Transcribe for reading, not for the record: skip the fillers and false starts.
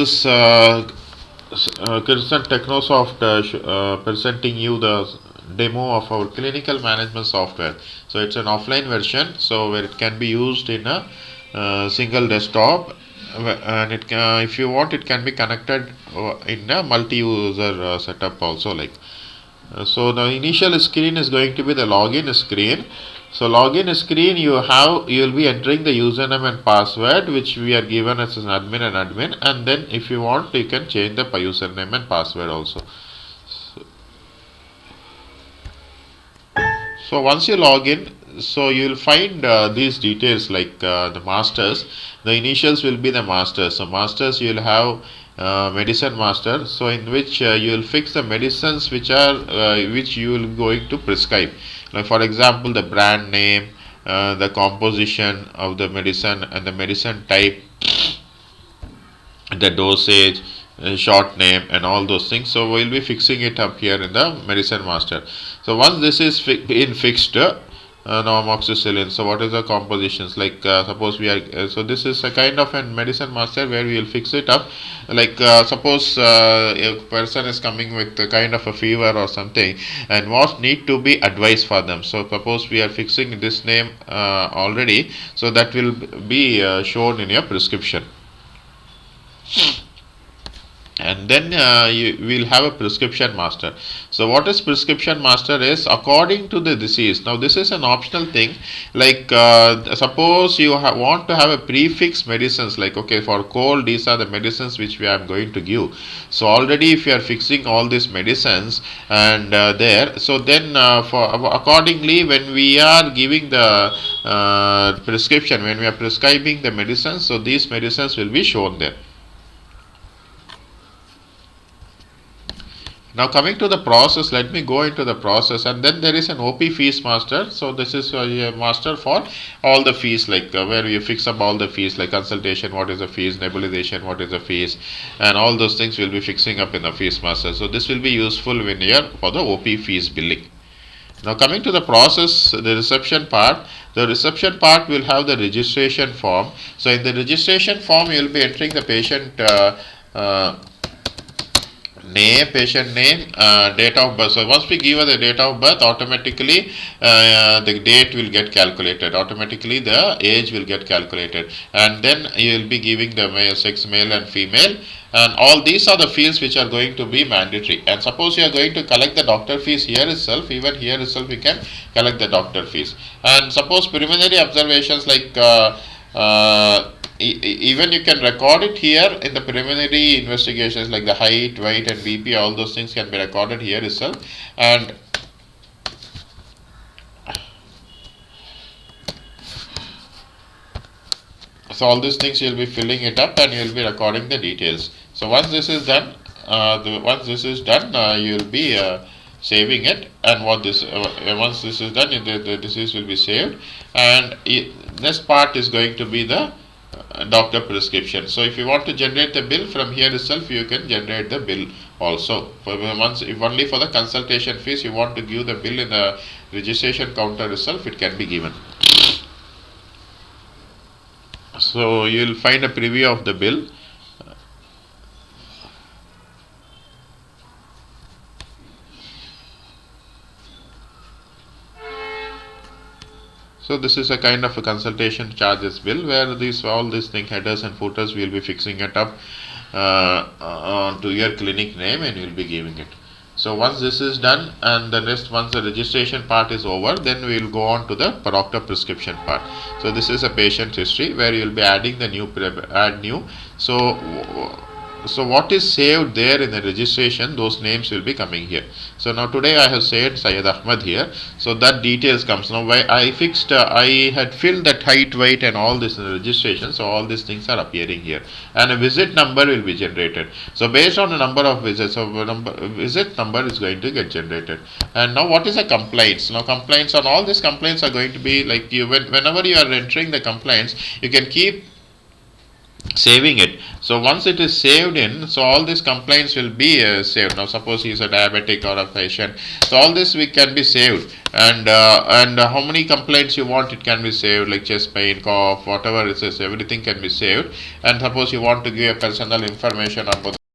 This Crescent Technosoft presenting you the demo of our clinical management software. So it's an offline version, so where it can be used in a single desktop, and if you want, it can be connected in a multi-user setup also. So the initial screen is going to be the login screen. So login screen, you will be entering the username and password which we are given as an admin, and then if you want you can change the username and password also. So once you log in, so you will find these details like the masters. The initials will be the masters. So masters, you will have medicine master. So in which you will fix the medicines which you will going to prescribe. Like for example, the brand name, the composition of the medicine and the medicine type, the dosage, short name, and all those things. So we'll be fixing it up here in the medicine master. So once this is in fixed, normoxicillin. So what is the compositions? Like suppose we are so this is a kind of a medicine master where we will fix it up. Like suppose a person is coming with a kind of a fever or something, and what need to be advised for them. So suppose we are fixing this name already, so that will be shown in your prescription. And then you will have a prescription master. So what is prescription master is according to the disease. Now this is an optional thing, like suppose you want to have a prefix medicines, like okay, for cold these are the medicines which we are going to give. So already if you are fixing all these medicines and there, so then for accordingly when we are giving the prescription, when we are prescribing the medicines, so these medicines will be shown there. Now coming to the process, let me go into the process, and then there is an OP fees master. So this is a master for all the fees, like where you fix up all the fees, like consultation, what is the fees, nebulization, what is the fees, and all those things will be fixing up in the fees master. So this will be useful when you are for the OP fees billing. Now coming to the process, the reception part. The reception part will have the registration form. So in the registration form, you will be entering the patient name, patient name, date of birth. So once we give the date of birth, automatically the date will get calculated. Automatically the age will get calculated, and then you will be giving the sex, male and female, and all these are the fields which are going to be mandatory. And suppose you are going to collect the doctor fees here itself, even here itself we can collect the doctor fees. And suppose preliminary observations like even you can record it here in the preliminary investigations, like the height, weight and BP, all those things can be recorded here itself. And so all these things you'll be filling it up and you'll be recording the details. So once this is done, you'll be saving it. And once this is done, the disease will be saved. And this part is going to be the doctor prescription. So if you want to generate the bill from here itself, you can generate the bill also. If only for the consultation fees you want to give the bill in the registration counter itself, it can be given. So you will find a preview of the bill. So this is a kind of a consultation charges bill where all these thing, headers and footers, we will be fixing it up to your clinic name and you will be giving it. So once this is done, and once the registration part is over, then we will go on to the doctor prescription part. So this is a patient history where you will be adding the add new. So what is saved there in the registration, those names will be coming here. So now today I have saved Syed Ahmed here. So that details comes. Now I had filled that height, weight and all this in the registration. So all these things are appearing here. And a visit number will be generated. So based on the number of visits, visit number is going to get generated. And now what is a complaints? Now complaints, on all these complaints are going to be like whenever you are entering the complaints, you can keep saving it. So once it is saved in, so all these complaints will be saved. Now suppose he is a diabetic or a patient, so all this we can be saved, and how many complaints you want, it can be saved, like chest pain, cough, whatever it is, everything can be saved. And suppose you want to give a personal information about